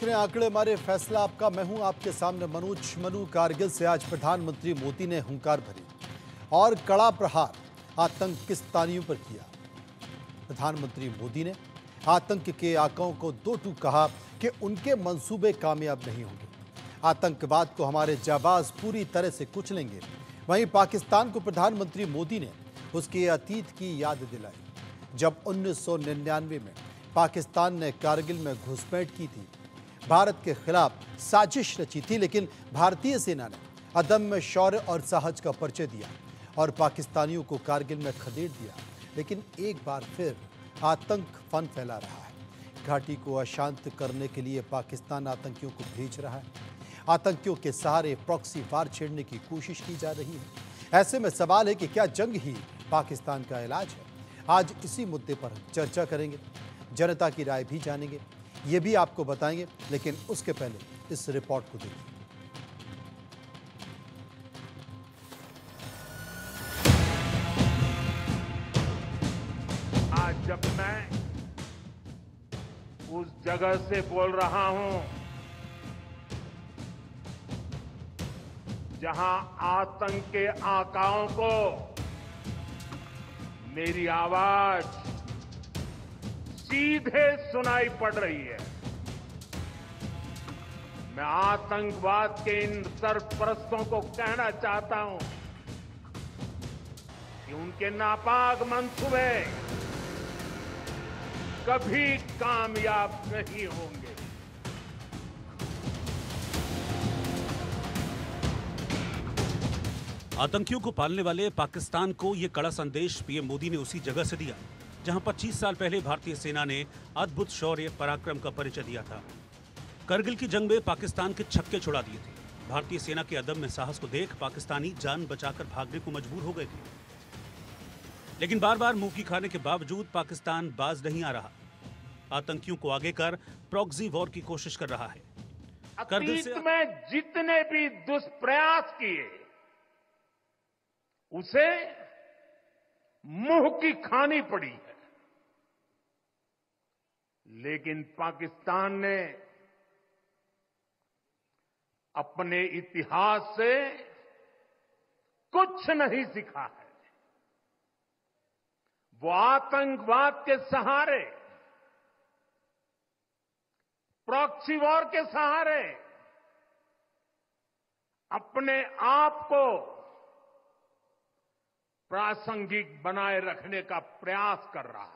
देख रहे हैं आंकड़े हमारे फैसला आपका। मैं हूं आपके सामने मनोज मनु। कारगिल से आज प्रधानमंत्री मोदी ने हुंकार भरी और कड़ा प्रहार आतंकिस्तानियों पर किया। प्रधानमंत्री मोदी ने आतंक के आकाओं को दो टूक कहा कि उनके मंसूबे कामयाब नहीं होंगे। आतंकवाद को हमारे जाबाज पूरी तरह से कुचलेंगे। वहीं पाकिस्तान को प्रधानमंत्री मोदी ने उसके अतीत की याद दिलाई, जब 1999 में पाकिस्तान ने कारगिल में घुसपैठ की थी, भारत के खिलाफ साजिश रची थी, लेकिन भारतीय सेना ने अदम्य शौर्य और साहस का परिचय दिया और पाकिस्तानियों को कारगिल में खदेड़ दिया। लेकिन एक बार फिर आतंक फन फैला रहा है। घाटी को अशांत करने के लिए पाकिस्तान आतंकियों को भेज रहा है। आतंकियों के सहारे प्रॉक्सी वार छेड़ने की कोशिश की जा रही है। ऐसे में सवाल है कि क्या जंग ही पाकिस्तान का इलाज है? आज इसी मुद्दे पर चर्चा करेंगे, जनता की राय भी जानेंगे, ये भी आपको बताएंगे। लेकिन उसके पहले इस रिपोर्ट को देखिए। आज जब मैं उस जगह से बोल रहा हूं जहां आतंक के आकाओं को मेरी आवाज सीधे सुनाई पड़ रही है, मैं आतंकवाद के इन सरपरस्तों को कहना चाहता हूं कि उनके नापाक मंसूबे कभी कामयाब नहीं होंगे। आतंकियों को पालने वाले पाकिस्तान को यह कड़ा संदेश पीएम मोदी ने उसी जगह से दिया जहां 25 साल पहले भारतीय सेना ने अद्भुत शौर्य पराक्रम का परिचय दिया था। करगिल की जंग में पाकिस्तान के छक्के छुड़ा दिए थे। भारतीय सेना के अदम्य साहस को देख पाकिस्तानी जान बचाकर भागने को मजबूर हो गए थे, लेकिन बार बार मुंह की खाने के बावजूद पाकिस्तान बाज नहीं आ रहा। आतंकियों को आगे कर प्रॉक्सी वॉर की कोशिश कर रहा है। अतीत में जितने भी दुष्प्रयास किए उसे मुंह की खानी पड़ी है, लेकिन पाकिस्तान ने अपने इतिहास से कुछ नहीं सीखा है। वो आतंकवाद के सहारे, प्रॉक्सी वॉर के सहारे अपने आप को प्रासंगिक बनाए रखने का प्रयास कर रहा है।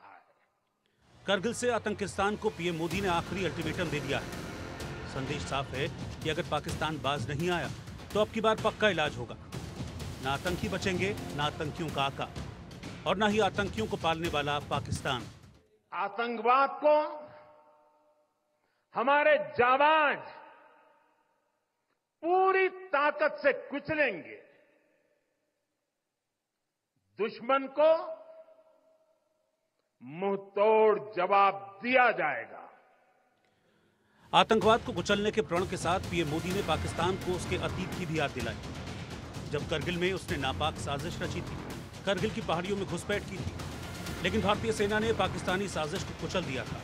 करगिल से आतंकिस्तान को पीएम मोदी ने आखिरी अल्टीमेटम दे दिया है। संदेश साफ है कि अगर पाकिस्तान बाज नहीं आया तो अब की बार पक्का इलाज होगा। ना आतंकी बचेंगे, ना आतंकियों का आका, और ना ही आतंकियों को पालने वाला पाकिस्तान। आतंकवाद को हमारे जाबाज पूरी ताकत से कुचलेंगे। दुश्मन को मुंह तोड़ जवाब दिया जाएगा। आतंकवाद को कुचलने के प्रण के साथ पीएम मोदी ने पाकिस्तान को उसके अतीत की भी याद दिलाई, जब करगिल में उसने नापाक साजिश रची थी, करगिल की पहाड़ियों में घुसपैठ की थी, लेकिन भारतीय सेना ने पाकिस्तानी साजिश को कुचल दिया था।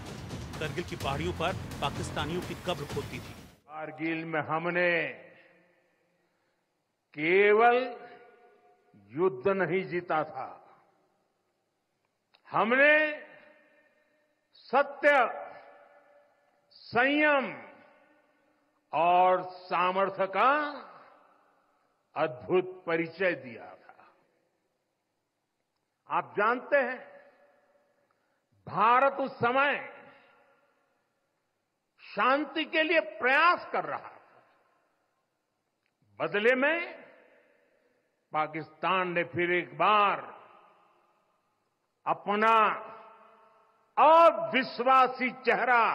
करगिल की पहाड़ियों पर पाकिस्तानियों की कब्र खोदती थी। कारगिल में हमने केवल युद्ध नहीं जीता था, हमने सत्य, संयम और सामर्थ्य का अद्भुत परिचय दिया था। आप जानते हैं, भारत उस समय शांति के लिए प्रयास कर रहा था। बदले में पाकिस्तान ने फिर एक बार अपना अविश्वासी चेहरा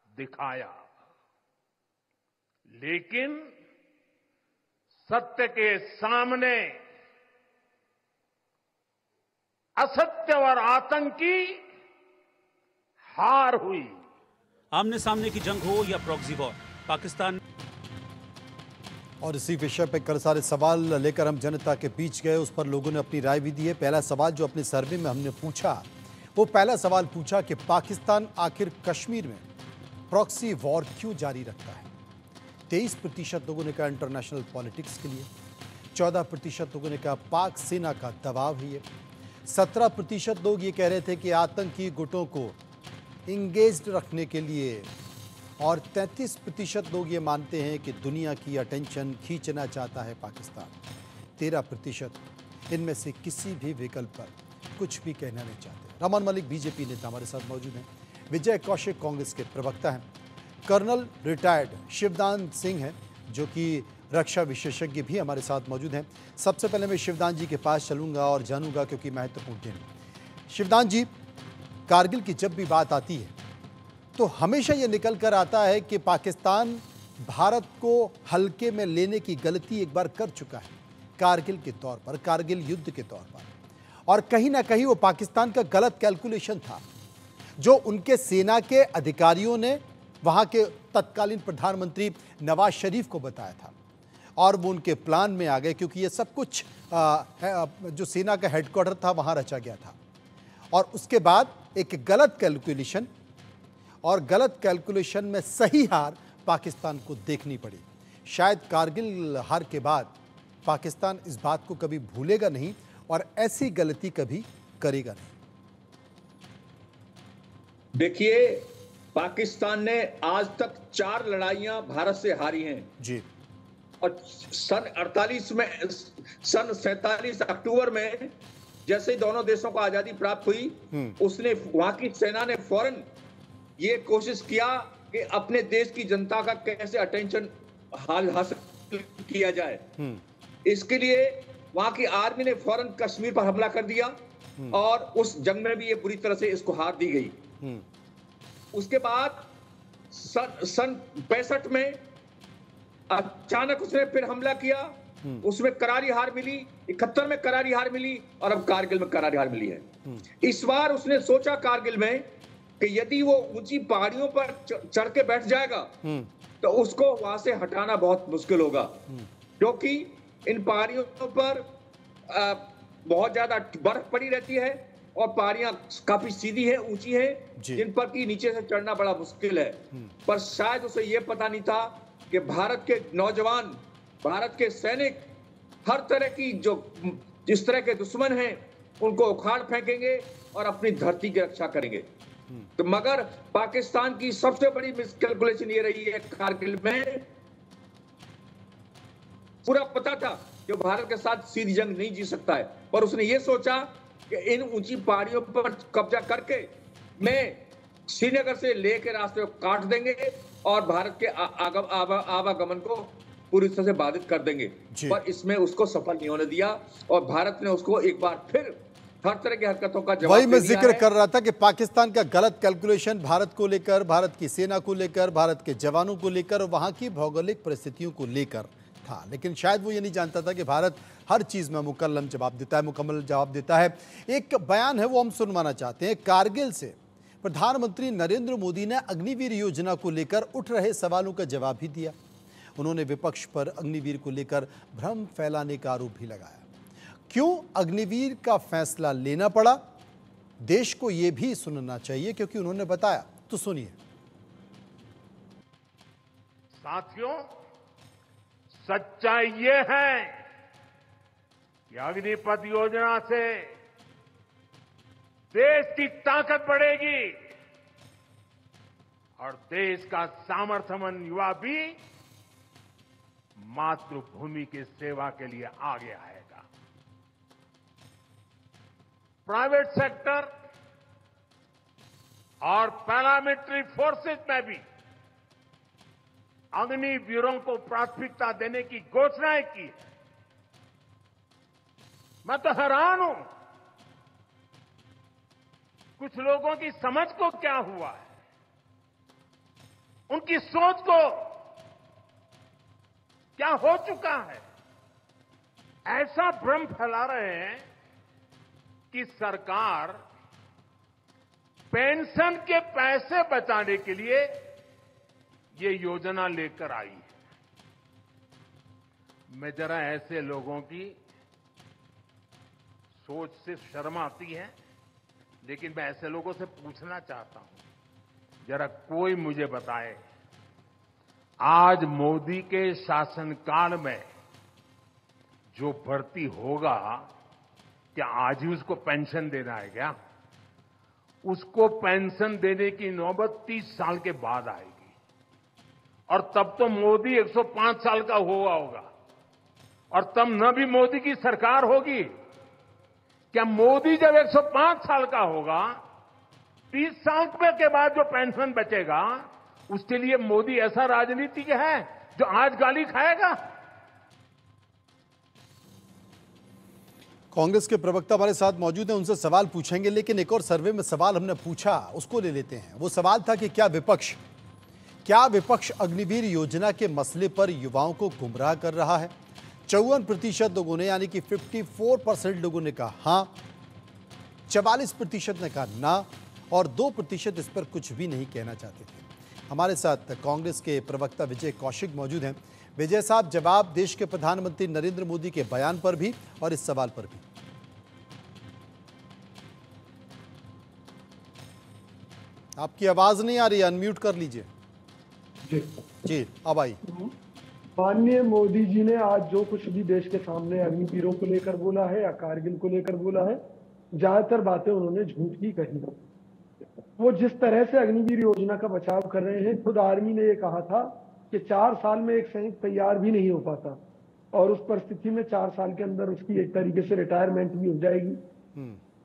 दिखाया, लेकिन सत्य के सामने असत्य और आतंकी हार हुई। आमने सामने की जंग हो या प्रॉक्सी वॉर, पाकिस्तान। और इसी विषय पर कई सारे सवाल लेकर हम जनता के बीच गए, उस पर लोगों ने अपनी राय भी दी है। पहला सवाल जो अपने सर्वे में हमने पूछा, वो पहला सवाल पूछा कि पाकिस्तान आखिर कश्मीर में प्रॉक्सी वॉर क्यों जारी रखता है? 23% लोगों ने कहा इंटरनेशनल पॉलिटिक्स के लिए, 14% लोगों ने कहा पाक सेना का दबाव है ये, 17% लोग ये कह रहे थे कि आतंकी गुटों को इंगेज्ड रखने के लिए, और 33% लोग ये मानते हैं कि दुनिया की अटेंशन खींचना चाहता है पाकिस्तान। 13% इनमें से किसी भी विकल्प पर कुछ भी कहना नहीं चाहते। रमन मलिक बीजेपी नेता हमारे साथ मौजूद हैं, विजय कौशिक कांग्रेस के प्रवक्ता हैं, कर्नल रिटायर्ड शिवदान सिंह हैं जो कि रक्षा विशेषज्ञ भी हमारे साथ मौजूद हैं। सबसे पहले मैं शिवदान जी के पास चलूंगा और जानूंगा, क्योंकि महत्वपूर्ण दिन। शिवदान जी, कारगिल की जब भी बात आती है तो हमेशा ये निकल कर आता है कि पाकिस्तान भारत को हल्के में लेने की गलती एक बार कर चुका है कारगिल के तौर पर, कारगिल युद्ध के तौर पर, और कहीं ना कहीं वो पाकिस्तान का गलत कैलकुलेशन था जो उनके सेना के अधिकारियों ने वहां के तत्कालीन प्रधानमंत्री नवाज शरीफ को बताया था, और वो उनके प्लान में आ गए, क्योंकि ये सब कुछ जो सेना का हेडक्वार्टर था वहां रचा गया था। और उसके बाद एक गलत कैलकुलेशन, और गलत कैलकुलेशन में सही हार पाकिस्तान को देखनी पड़ी। शायद कारगिल हार के बाद पाकिस्तान इस बात को कभी भूलेगा नहीं और ऐसी गलती कभी करेगा नहीं। देखिए, पाकिस्तान ने आज तक 4 लड़ाइयां भारत से हारी हैं जी, और सन 47 अक्टूबर में जैसे ही दोनों देशों को आजादी प्राप्त हुई, उसने वहां की सेना ने फौरन ये कोशिश किया कि अपने देश की जनता का कैसे अटेंशन हासिल किया जाए। इसके लिए वहां की आर्मी ने फौरन कश्मीर पर हमला कर दिया और उस जंग में भी ये बुरी तरह से इसको हार दी गई। उसके बाद सन 65 में अचानक उसने फिर हमला किया, उसमें करारी हार मिली, 71 में करारी हार मिली, और अब कारगिल में करारी हार मिली है। इस बार उसने सोचा कारगिल में कि यदि वो ऊंची पहाड़ियों पर चढ़ के बैठ जाएगा तो उसको वहां से हटाना बहुत मुश्किल होगा, क्योंकि इन पहाड़ियों पर बहुत ज्यादा बर्फ पड़ी रहती है और पहाड़ियां काफी सीधी है, ऊंची है, जिन पर की नीचे से चढ़ना बड़ा मुश्किल है। पर शायद उसे यह पता नहीं था कि भारत के नौजवान, भारत के सैनिक हर तरह की जिस तरह के दुश्मन हैं उनको उखाड़ फेंकेंगे और अपनी धरती की रक्षा करेंगे। तो मगर पाकिस्तान की सबसे बड़ी मिसकैलकुलेशन ये रही है, कारगिल में पूरा पता था कि भारत के साथ सीधी जंग नहीं जीत सकता है, पर उसने ये सोचा कि इन ऊंची पहाड़ियों पर कब्जा करके मैं श्रीनगर से लेकर रास्ते को काट देंगे और भारत के आवागमन को पूरी तरह से बाधित कर देंगे। पर इसमें उसको सफल नहीं होने दिया और भारत ने उसको एक बार फिर हर तरह की हरकतों का जवाब वही मैं जिक्र कर रहा था कि पाकिस्तान का गलत कैलकुलेशन भारत को लेकर, भारत की सेना को लेकर, भारत के जवानों को लेकर, वहां की भौगोलिक परिस्थितियों को लेकर था। लेकिन शायद वो ये नहीं जानता था कि भारत हर चीज में मुकम्मल जवाब देता है। एक बयान है वो हम सुनवाना चाहते हैं। कारगिल से प्रधानमंत्री नरेंद्र मोदी ने अग्निवीर योजना को लेकर उठ रहे सवालों का जवाब भी दिया। उन्होंने विपक्ष पर अग्निवीर को लेकर भ्रम फैलाने का आरोप भी लगाया। क्यों अग्निवीर का फैसला लेना पड़ा, देश को यह भी सुनना चाहिए, क्योंकि उन्होंने बताया। तो सुनिए। साथियों, सच्चाई ये है कि अग्निपथ योजना से देश की ताकत बढ़ेगी और देश का सामर्थ्यवान युवा भी मातृभूमि की सेवा के लिए आगे आएगा। प्राइवेट सेक्टर और पैरामिलिट्री फोर्सेस में भी अग्निवीरों को प्राथमिकता देने की घोषणाएं की है। मैं तो हैरान हूं, कुछ लोगों की समझ को क्या हुआ है, उनकी सोच को क्या हो चुका है। ऐसा भ्रम फैला रहे हैं कि सरकार पेंशन के पैसे बचाने के लिए ये योजना लेकर आई है। मैं जरा ऐसे लोगों की सोच से शर्म आती है, लेकिन मैं ऐसे लोगों से पूछना चाहता हूं, जरा कोई मुझे बताए, आज मोदी के शासनकाल में जो भर्ती होगा, क्या आज ही उसको पेंशन देना है क्या? उसको पेंशन देने की नौबत 30 साल के बाद आएगी, और तब तो मोदी 105 साल का हुआ होगा, और तब न भी मोदी की सरकार होगी। क्या मोदी जब 105 साल का होगा, 30 साल के बाद जो पेंशन बचेगा, उसके लिए मोदी ऐसा राजनीतिक है जो आज गाली खाएगा? कांग्रेस के प्रवक्ता हमारे साथ मौजूद हैं, उनसे सवाल पूछेंगे, लेकिन एक और सर्वे में सवाल हमने पूछा, उसको ले लेते हैं। वो सवाल था कि क्या विपक्ष अग्निवीर योजना के मसले पर युवाओं को गुमराह कर रहा है? 54% लोगों ने, यानी कि 54% लोगों ने कहा हाँ, 44% ने कहा ना, और 2% इस पर कुछ भी नहीं कहना चाहते थे। हमारे साथ कांग्रेस के प्रवक्ता विजय कौशिक मौजूद हैं। विजय साहब, जवाब देश के प्रधानमंत्री नरेंद्र मोदी के बयान पर भी और इस सवाल पर भी। आपकी आवाज नहीं आ रही है, अनम्यूट कर लीजिए। जी अब आई। माननीय मोदी जी ने आज जो कुछ भी देश के सामने अग्निवीरों को लेकर बोला है या कारगिल को लेकर बोला है, ज्यादातर बातें उन्होंने झूठ की कही। वो जिस तरह से अग्निवीर योजना का बचाव कर रहे हैं, खुद आर्मी ने ये कहा था कि 4 साल में एक सैनिक तैयार भी नहीं हो पाता, और उस परिस्थिति में 4 साल के अंदर उसकी एक तरीके से रिटायरमेंट भी हो जाएगी।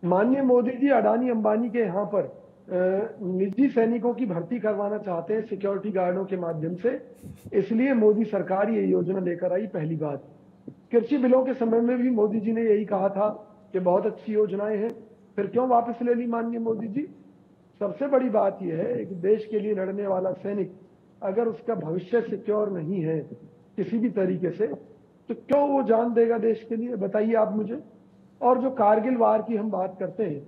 माननीय मोदी जी अडानी अंबानी के यहाँ पर निजी सैनिकों की भर्ती करवाना चाहते हैं सिक्योरिटी गार्डों के माध्यम से, इसलिए मोदी सरकार ये योजना लेकर आई। पहली बात, कृषि बिलों के समय में भी मोदी जी ने यही कहा था कि बहुत अच्छी योजनाएं हैं, फिर क्यों वापस ले ली माननीय मोदी जी? सबसे बड़ी बात यह है कि देश के लिए लड़ने वाला सैनिक अगर उसका भविष्य सिक्योर नहीं है किसी भी तरीके से, तो क्यों वो जान देगा देश के लिए? बताइए आप मुझे। और जो कारगिल वार की हम बात करते हैं,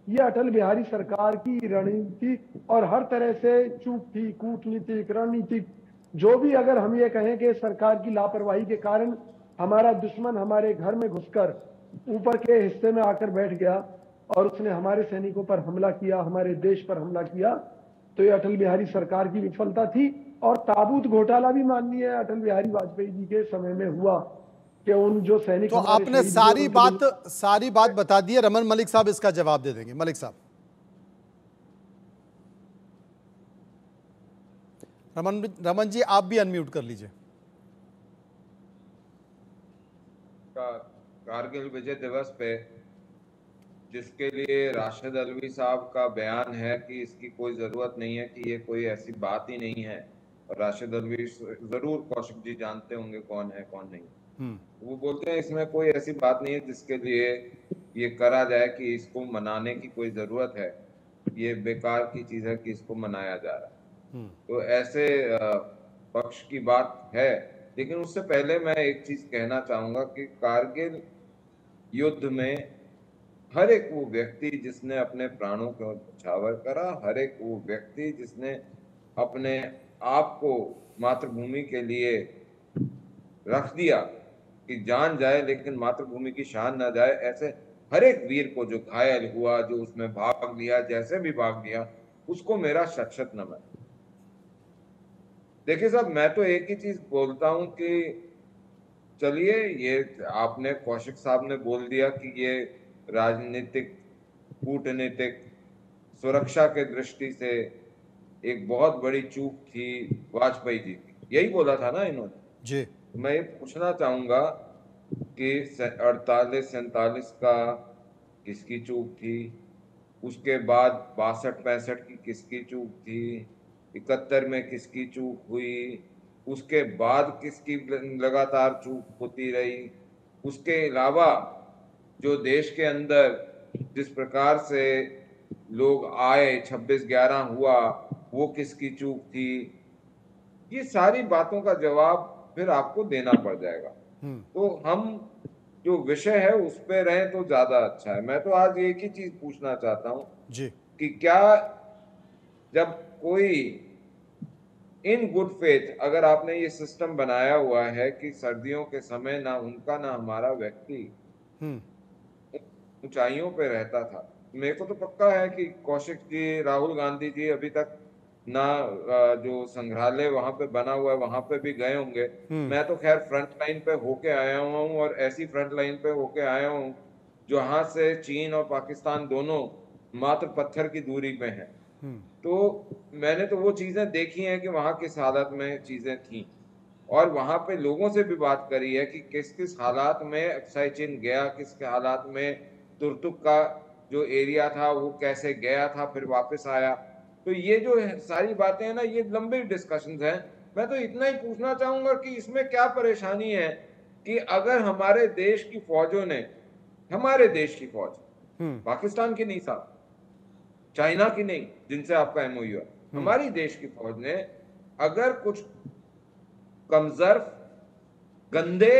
ये अटल बिहारी सरकार की रणनीति और हर तरह से चूक थी, कूटनीतिक, रणनीतिक, जो भी। अगर हम ये कहें कि सरकार की लापरवाही के कारण हमारा दुश्मन हमारे घर में घुसकर ऊपर के हिस्से में आकर बैठ गया और उसने हमारे सैनिकों पर हमला किया, हमारे देश पर हमला किया, तो ये अटल बिहारी सरकार की विफलता थी। और ताबूत घोटाला भी माननीय अटल बिहारी वाजपेयी जी के समय में हुआ कि उन जो सैनिक, तो आपने सारी बात बता दी है। रमन मलिक साहब इसका जवाब दे देंगे। मलिक साहब, रमन जी आप भी अनम्यूट कर लीजिए। कारगिल विजय दिवस पे जिसके लिए राशिद अल्वी साहब का बयान है कि इसकी कोई जरूरत नहीं है, कि ये कोई ऐसी बात ही नहीं है, और राशिद अल्वी जरूर कौशिक जी जानते होंगे कौन है कौन नहीं। वो बोलते हैं इसमें कोई ऐसी बात नहीं है जिसके लिए ये करा जाए कि इसको मनाने की कोई जरूरत है, ये बेकार की चीज है कि इसको मनाया जा रहा है। तो ऐसे पक्ष की बात है। लेकिन उससे पहले मैं एक चीज कहना चाहूंगा कि कारगिल युद्ध में हर एक वो व्यक्ति जिसने अपने प्राणों को न्यौछावर करा, हर एक वो व्यक्ति जिसने अपने आप को मातृभूमि के लिए रख दिया कि जान जाए लेकिन मातृभूमि की शान ना जाए, ऐसे हर एक वीर को जो घायल हुआ, जो उसमें भाग लिया, जैसे भी भाग लिया, उसको मेरा शत शत नमन। देखिए साहब, मैं तो एक ही चीज बोलता हूं कि चलिए, ये आपने कौशिक साहब ने बोल दिया कि ये राजनीतिक, कूटनीतिक, सुरक्षा के दृष्टि से एक बहुत बड़ी चूक थी वाजपेयी जी की, यही बोला था ना इन्होंने जी। मैं ये पूछना चाहूंगा कि 48-47 का किसकी चूक थी, उसके बाद 62-65 की किसकी चूक थी, 71 में किसकी चूक हुई, उसके बाद किसकी लगातार चूक होती रही, उसके अलावा जो देश के अंदर जिस प्रकार से लोग आए, 26/11 हुआ, वो किसकी चूक थी। ये सारी बातों का जवाब फिर आपको देना पड़ जाएगा। तो हम जो विषय है उस पे रहें तो ज्यादा अच्छा है। मैं तो आज एक ही चीज पूछना चाहता हूं जी कि क्या जब कोई इन गुड फेथ, अगर आपने ये सिस्टम बनाया हुआ है कि सर्दियों के समय ना उनका ना हमारा व्यक्ति ऊंचाइयों पे रहता था, मेरे को तो पक्का है कि कौशिक जी, राहुल गांधी जी अभी तक ना जो संग्रहालय वहां पे बना हुआ है वहां पे भी गए होंगे। मैं तो खैर फ्रंट लाइन पे होके आया हुआ हूँ, और ऐसी फ्रंट लाइन पे होके आया हूँ जहां से चीन और पाकिस्तान दोनों मात्र पत्थर की दूरी पे हैं। तो मैंने तो वो चीजें देखी हैं कि वहां किस हालत में चीजें थी, और वहां पे लोगों से भी बात करी है कि किस किस हालात में अक्साई चिन गया, किस के हालात में तुर्तुक का जो एरिया था वो कैसे गया था, फिर वापस आया। तो ये जो सारी बातें हैं ना, ये लंबी डिस्कशंस हैं। मैं तो इतना ही पूछना चाहूंगा कि इसमें क्या परेशानी है कि अगर हमारे देश की फौजों ने, हमारे देश की फौज, पाकिस्तान की नहीं साहब, चाइना की नहीं जिनसे आपका एमओयू है, हमारी देश की फौज ने अगर कुछ कमजोर गंदे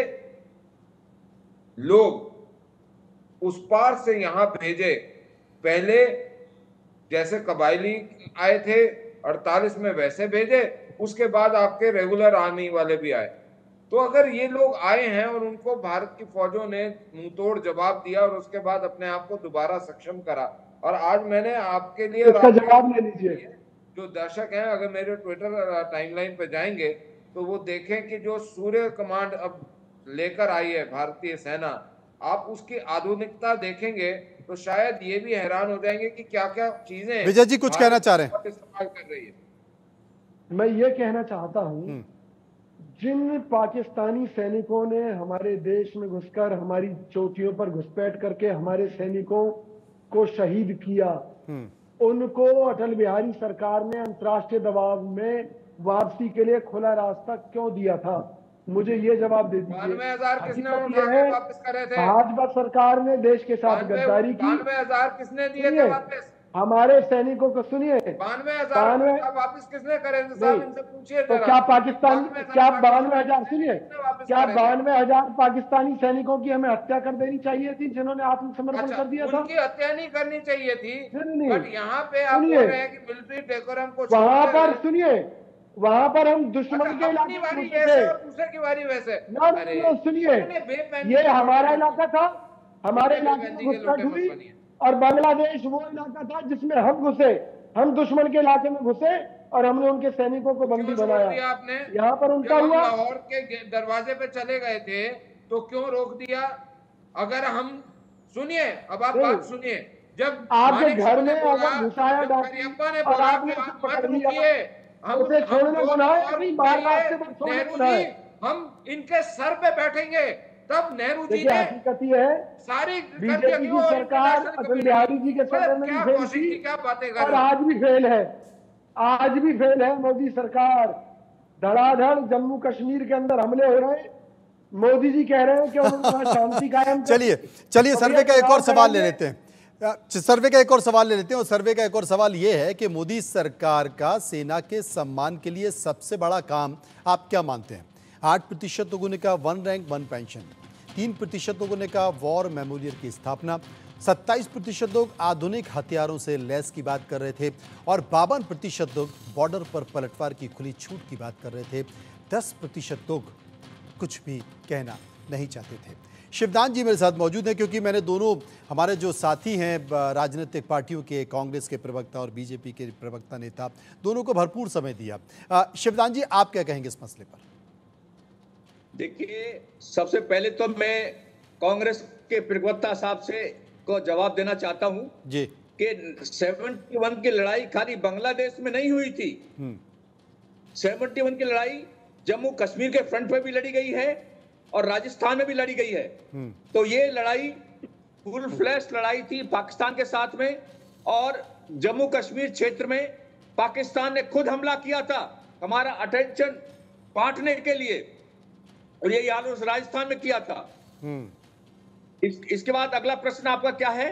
लोग उस पार से यहां भेजे, पहले जैसे कबायली आए थे 48 में वैसे भेजे, उसके बाद आपके रेगुलर आर्मी वाले भी आए। तो अगर ये लोग आए हैं और उनको भारत की फौजों ने मुंहतोड़ जवाब दिया और उसके बाद अपने आप को दोबारा सक्षम करा, और आज मैंने आपके लिए, इसका जवाब ले लीजिए, जो दर्शक हैं अगर मेरे ट्विटर टाइमलाइन पे जाएंगे तो वो देखें कि जो सूर्य कमांड अब लेकर आई है भारतीय सेना, आप उसकी आधुनिकता देखेंगे तो शायद ये भी हैरान हो जाएंगे कि क्या क्या चीजें विजय जी कुछ कहना चाह रहे हैं? इस्तेमाल कर रही है। मैं ये कहना चाहता हूं, जिन पाकिस्तानी सैनिकों ने हमारे देश में घुसकर हमारी चौकियों पर घुसपैठ करके हमारे सैनिकों को शहीद किया, उनको अटल बिहारी सरकार ने अंतर्राष्ट्रीय दबाव में वापसी के लिए खुला रास्ता क्यों दिया था? मुझे ये जवाब दे दीजिए। 92,000 किसने उठा के वापस करे थे? भाजपा सरकार ने देश के साथ गद्दारी की। 92,000 किसने दिए थे वापस? हमारे सैनिकों को सुनिए, 92,000 वापस किसने करे थे साहब? इनसे पूछिए। तो क्या पाकिस्तान, क्या 92,000, सुनिए, क्या 92,000 पाकिस्तानी सैनिकों की हमें हत्या कर देनी चाहिए थी जिन्होंने आत्मसमर्पण कर दिया था? उनकी हत्या नहीं करनी चाहिए थी, बट यहाँ पे आप सुनिए, बोल रहे हैं कि मिलिट्री डेकोरम को वहां पर, सुनिए, वहां पर हम दुश्मन के इलाके अपनी वारी में जैसे और दूसरे की वारी वैसे। सुनिए, ये हमारा इलाका था, हमारे इलाके में घुसपैठ हुई, और बांग्लादेश वो इलाका था जिसमें हम घुसे, हम दुश्मन के इलाके में घुसे और हमने उनके सैनिकों को बंदी बनाया। आपने यहाँ पर उनका हुआ, लाहौर के दरवाजे पे चले गए थे तो क्यों रोक दिया? अगर हम, सुनिए, अब आप बात सुनिए, जब आपके घर में अगर घुसाया करियप्पा ने बोला कि आप मत रुकिए, हम छोड़ने गुनाह है, अभी बाहर रास्ते पर छोड़ने गुनाह है, हम इनके सर पे बैठेंगे, तब नेहरू जी ने हकीकत ये है, सारी बीजेपी की सरकार अटल बिहारी जी के समय में भी फेल थी, क्या बातें कर और आज भी फेल है, आज भी फेल है मोदी सरकार। धड़ाधड़ जम्मू कश्मीर के अंदर हमले हो रहे हैं, मोदी जी कह रहे हैं कि उन्होंने शांति कायम। चलिए सर्वे का एक और सवाल ले लेते हैं, सर्वे का एक और सवाल ले लेते हैं। और सर्वे का एक और सवाल यह है कि मोदी सरकार का सेना के सम्मान के लिए सबसे बड़ा काम आप क्या मानते हैं? 8% लोगों ने कहा 1 रैंक 1 पेंशन, 3% लोगों ने कहा वॉर मेमोरियल की स्थापना, 27% लोग आधुनिक हथियारों से लैस की बात कर रहे थे, और 52% लोग बॉर्डर पर पलटवार की खुली छूट की बात कर रहे थे, 10% लोग कुछ भी कहना नहीं चाहते थे। शिवदान जी मेरे साथ मौजूद हैं, क्योंकि मैंने दोनों हमारे जो साथी हैं राजनीतिक पार्टियों के, कांग्रेस के प्रवक्ता और बीजेपी के प्रवक्ता नेता, दोनों को भरपूर समय दिया। शिवदान जी, आप क्या कहेंगे इस मसले पर? देखिए, सबसे पहले तो मैं कांग्रेस के प्रवक्ता साहब से को जवाब देना चाहता हूं जी कि 71 की लड़ाई खाली बांग्लादेश में नहीं हुई थी। 71 की लड़ाई जम्मू कश्मीर के फ्रंट पे भी लड़ी गई है और राजस्थान में भी लड़ी गई है। तो ये लड़ाई फुल फ्लैश लड़ाई थी पाकिस्तान के साथ में, और जम्मू कश्मीर क्षेत्र में पाकिस्तान ने खुद हमला किया था हमारा अटेंशन बांटने के लिए, और ये यार उस राजस्थान में किया था। इसके बाद अगला प्रश्न आपका क्या है?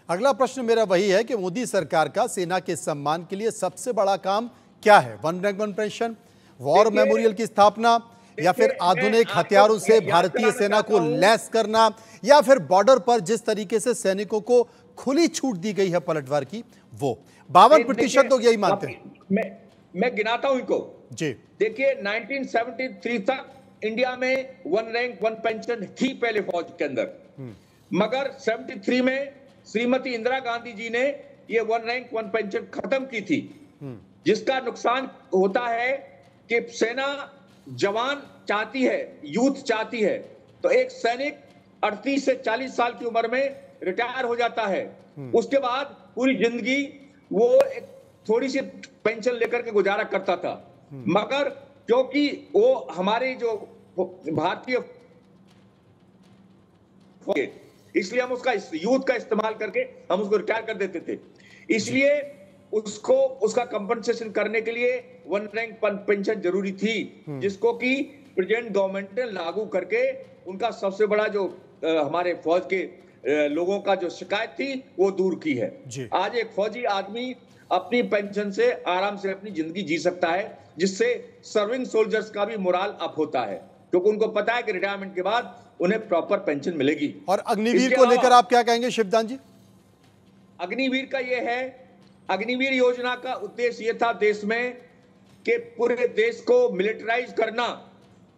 अगला प्रश्न मेरा वही है कि मोदी सरकार का सेना के सम्मान के लिए सबसे बड़ा काम क्या है? 1 रैंक 1 पेंशन, वॉर मेमोरियल की स्थापना, या फिर आधुनिक हथियारों से भारतीय सेना को लैस करना, या फिर बॉर्डर पर जिस तरीके से सैनिकों को खुली छूट दी गई है पलटवार की, वो 52% लोग यही मानते हैं। मैं गिनाता हूं इनको जी। देखिए, 1973 तक इंडिया में 1 रैंक 1 पेंशन थी पहले फौज के अंदर, मगर 73 में श्रीमती इंदिरा गांधी जी ने ये 1 रैंक 1 पेंशन खत्म की थी। जिसका नुकसान होता है कि सेना जवान चाहती है, यूथ चाहती है, तो एक सैनिक 38 से 40 साल की उम्र में रिटायर हो जाता है। उसके बाद पूरी जिंदगी वो एक थोड़ी सी पेंशन लेकर के गुजारा करता था, मगर क्योंकि वो हमारे जो भारतीय, इसलिए हम उसका यूथ का इस्तेमाल करके हम उसको रिटायर कर देते थे। इसलिए उसको उसका कंपनसेशन करने के लिए वन रैंक पेंशन जरूरी थी, जिसको कि प्रेजेंट गवर्नमेंट ने लागू करके उनका सबसे बड़ा जो हमारे फौज के लोगों का जो शिकायत थी वो दूर की है। आज एक फौजी आदमी अपनी पेंशन से आराम से अपनी जिंदगी जी सकता है, जिससे सर्विंग सोल्जर्स का भी मोराल अप होता है, क्योंकि उनको पता है कि रिटायरमेंट के बाद उन्हें प्रॉपर पेंशन मिलेगी। और अग्निवीर को लेकर आप क्या कहेंगे शिवदान जी? अग्निवीर का ये है, अग्निवीर योजना का उद्देश्य ये था देश में कि पूरे देश को मिलिटराइज करना,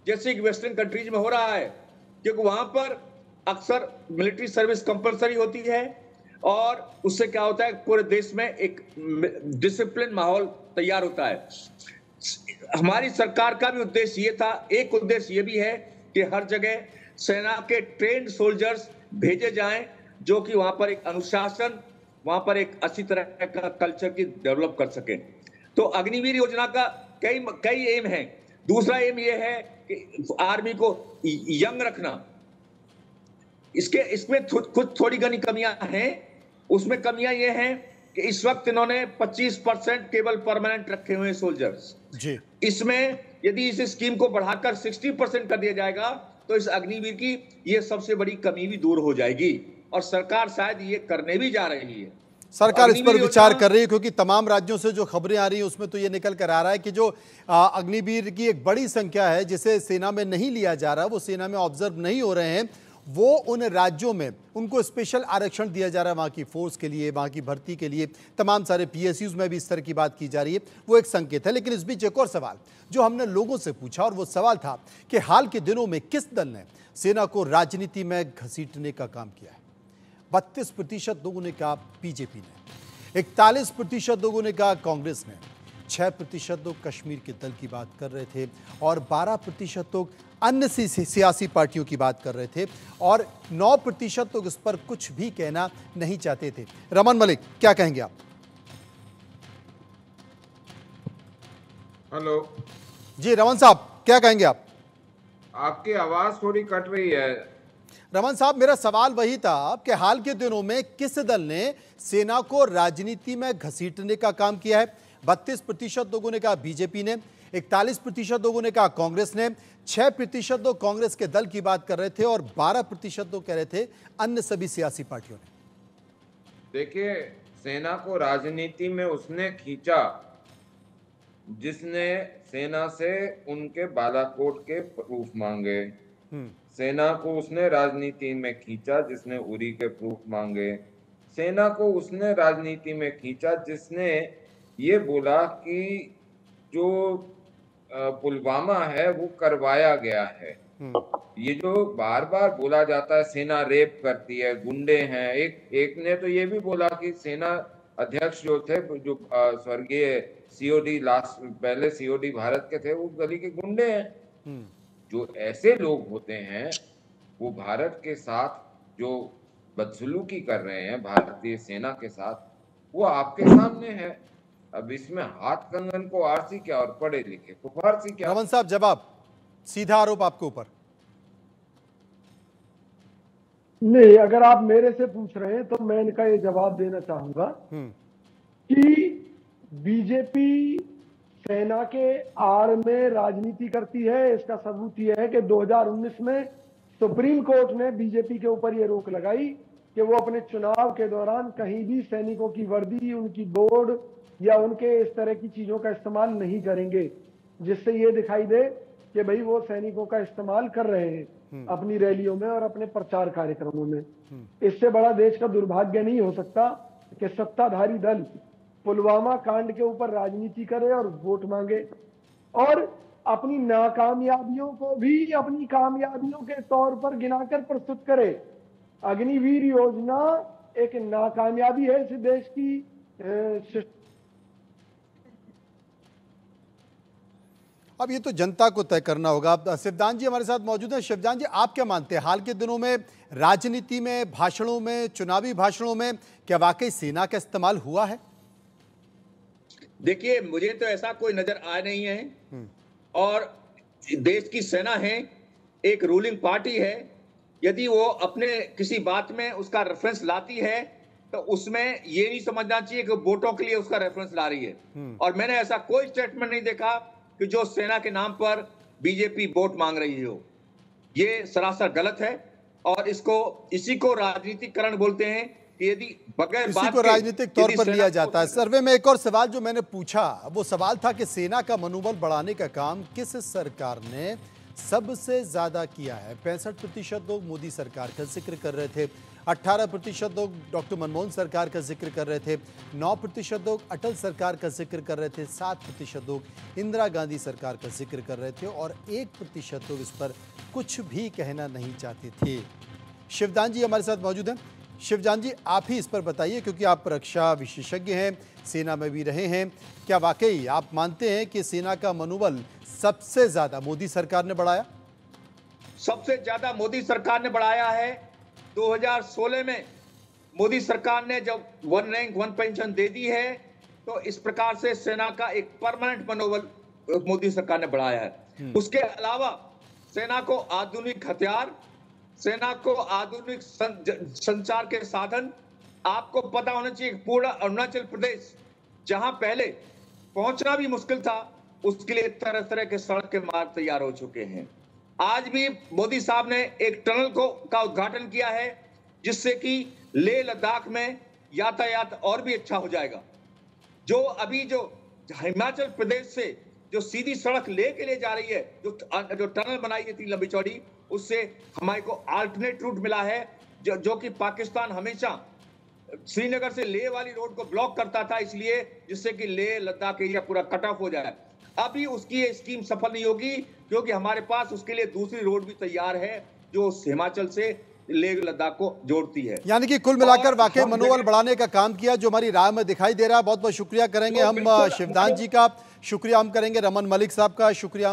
जैसे कि वेस्टर्न कंट्रीज में हो रहा है, क्योंकि वहां पर अक्सर मिलिट्री सर्विस कंपलसरी होती है और उससे क्या होता है, पूरे देश में एक डिसिप्लिन माहौल तैयार होता है। हमारी सरकार का भी उद्देश्य ये था, एक उद्देश्य ये भी है कि हर जगह सेना के ट्रेन्ड सोल्जर्स भेजे जाएं, जो कि वहां पर एक अनुशासन, वहां पर एक अच्छी तरह का कल्चर की डेवलप कर सके। तो अग्निवीर योजना का कई एम है। दूसरा एम ये है कि आर्मी को यंग रखना। इसमें कुछ थोड़ी घनी कमियां हैं। उसमें कमियां ये हैं कि इस वक्त इन्होंने 25% केवल परमानेंट रखे हुए सोल्जर्स जी। इसमें यदि इस स्कीम को बढ़ाकर 60% कर दिया जाएगा तो इस अग्निवीर की ये सबसे बड़ी कमी भी दूर हो जाएगी, और सरकार शायद ये करने भी जा रही है। सरकार इस पर विचार कर रही है, क्योंकि तमाम राज्यों से जो खबरें आ रही हैं उसमें तो ये निकल कर आ रहा है कि जो अग्निवीर की एक बड़ी संख्या है जिसे सेना में नहीं लिया जा रहा, वो सेना में ऑब्जर्व नहीं हो रहे हैं, वो उन राज्यों में उनको स्पेशल आरक्षण दिया जा रहा है वहाँ की फोर्स के लिए, वहाँ की भर्ती के लिए। तमाम सारे PSUs में भी इस तरह की बात की जा रही है, वो एक संकेत है। लेकिन इस बीच एक और सवाल जो हमने लोगों से पूछा, और वो सवाल था कि हाल के दिनों में किस दल ने सेना को राजनीति में घसीटने का काम किया है। 32% लोगों ने कहा बीजेपी ने, 41% लोगों ने कहा कांग्रेस ने, 6% लोग कश्मीर के दल की बात कर रहे थे, और 12% लोग अन्य सियासी पार्टियों की बात कर रहे थे, और 9% लोग इस पर कुछ भी कहना नहीं चाहते थे। रमन मलिक, क्या कहेंगे आप? हेलो जी रमन साहब, क्या कहेंगे आप? आपकी आवाज थोड़ी कट रही है। रमन साहब, मेरा सवाल वही था कि हाल के दिनों में किस दल ने सेना को राजनीति में घसीटने का काम किया है। 32% लोगों ने कहा बीजेपी ने, 41% लोगों ने कहा कांग्रेस ने, 6% लोग कांग्रेस के दल की बात कर रहे थे, और 12% लोग कह रहे थे अन्य सभी सियासी पार्टियों ने। देखिए, सेना को राजनीति में उसने खींचा जिसने सेना से उनके बालाकोट के प्रूफ मांगे। सेना को उसने राजनीति में खींचा जिसने उरी के प्रूफ मांगे। सेना को उसने राजनीति में खींचा जिसने ये बोला कि जो पुलवामा है वो करवाया गया है। ये जो बार बार बोला जाता है सेना रेप करती है, गुंडे हैं। एक ने तो ये भी बोला कि सेना अध्यक्ष जो थे, जो स्वर्गीय COD पहले COD भारत के थे, वो गली के गुंडे हैं। जो ऐसे लोग होते हैं वो भारत के साथ जो बदसलूकी कर रहे हैं भारतीय सेना के साथ, वो आपके सामने है। अब इसमें हाथ कंगन को आरसी क्या और पढ़े लिखे को फारसी क्या? रमन साहब, जवाब, सीधा आरोप आपके ऊपर। नहीं, अगर आप मेरे से पूछ रहे हैं तो मैं इनका ये जवाब देना चाहूंगा कि बीजेपी सेना के आड़ में राजनीति करती है। इसका सबूत यह है कि 2019 में सुप्रीम कोर्ट ने बीजेपी के ऊपर यह रोक लगाई कि वो अपने चुनाव के दौरान कहीं भी सैनिकों की वर्दी, उनकी बोर्ड या उनके इस तरह की चीजों का इस्तेमाल नहीं करेंगे, जिससे ये दिखाई दे कि भाई वो सैनिकों का इस्तेमाल कर रहे हैं अपनी रैलियों में और अपने प्रचार कार्यक्रमों में। इससे बड़ा देश का दुर्भाग्य नहीं हो सकता कि सत्ताधारी दल पुलवामा कांड के ऊपर राजनीति करे और वोट मांगे, और अपनी नाकामयाबियों को भी अपनी कामयाबियों के तौर पर गिनाकर प्रस्तुत करे। अग्निवीर योजना एक नाकामयाबी है इस देश की अब ये तो जनता को तय करना होगा। अब शिवदान जी हमारे साथ मौजूद हैं। शिवदान जी, आप क्या मानते हैं, हाल के दिनों में राजनीति में, भाषणों में, चुनावी भाषणों में क्या वाकई सेना का इस्तेमाल हुआ है? देखिए, मुझे तो ऐसा कोई नजर आया नहीं है। और देश की सेना है, एक रूलिंग पार्टी है, यदि वो अपने किसी बात में उसका रेफरेंस लाती है तो उसमें ये नहीं समझना चाहिए कि वोटों के लिए उसका रेफरेंस ला रही है। और मैंने ऐसा कोई स्टेटमेंट नहीं देखा कि जो सेना के नाम पर बीजेपी वोट मांग रही हो। ये सरासर गलत है और इसी को राजनीतिकरण बोलते हैं कि यदि बगैर इसी बात को के राजनीतिक तौर यदि पर सेना लिया को- जाता है। सर्वे में एक और सवाल जो मैंने पूछा, वो सवाल था कि सेना का मनोबल बढ़ाने का काम किस सरकार ने सबसे ज्यादा किया है। 65% लोग मोदी सरकार का जिक्र कर रहे थे, 18% लोग डॉक्टर मनमोहन सरकार का जिक्र कर रहे थे, 9% लोग अटल सरकार का जिक्र कर रहे थे, 7% लोग इंदिरा गांधी सरकार का जिक्र कर रहे थे और 1% लोग इस पर कुछ भी कहना नहीं चाहते थे। शिवदान जी हमारे साथ मौजूद हैं। शिवदान जी, आप ही इस पर बताइए, क्योंकि आप रक्षा विशेषज्ञ हैं, सेना में भी रहे हैं। क्या वाकई आप मानते हैं कि सेना का मनोबल सबसे ज्यादा मोदी सरकार ने बढ़ाया? सबसे ज्यादा मोदी सरकार ने बढ़ाया है। 2016 में मोदी सरकार ने जब वन रैंक वन पेंशन दे दी है, तो इस प्रकार से सेना का एक परमानेंट मनोबल मोदी सरकार ने बढ़ाया है। उसके अलावा सेना को आधुनिक हथियार, सेना को आधुनिक संचार के साधन, आपको पता होना चाहिए पूरा अरुणाचल प्रदेश जहां पहले पहुंचना भी मुश्किल था, उसके लिए तरह तरह के सड़क के मार्ग तैयार हो चुके हैं। आज भी मोदी साहब ने एक टनल का उद्घाटन किया है, जिससे कि लेह लद्दाख में यातायात और भी अच्छा हो जाएगा। जो हिमाचल प्रदेश से जो सीधी सड़क लेह के लिए जा रही है, जो टनल बनाई है 3 लंबी चौड़ी, उससे हमारे को अल्टरनेट रूट मिला है, जो कि पाकिस्तान हमेशा श्रीनगर से लेह वाली रोड को ब्लॉक करता था, इसलिए जिससे कि लेह लद्दाख एरिया पूरा कट ऑफ हो जाए। अभी उसकी ये स्कीम सफल नहीं होगी, क्योंकि हमारे पास उसके लिए दूसरी रोड भी तैयार है, जो हिमाचल से लेह लद्दाख को जोड़ती है। यानी कि कुल मिलाकर वाकई मनोबल बढ़ाने का काम किया, जो हमारी राय में दिखाई दे रहा है। बहुत बहुत शुक्रिया करेंगे हम शिवदान जी का, शुक्रिया हम करेंगे रमन मलिक साहब का, शुक्रिया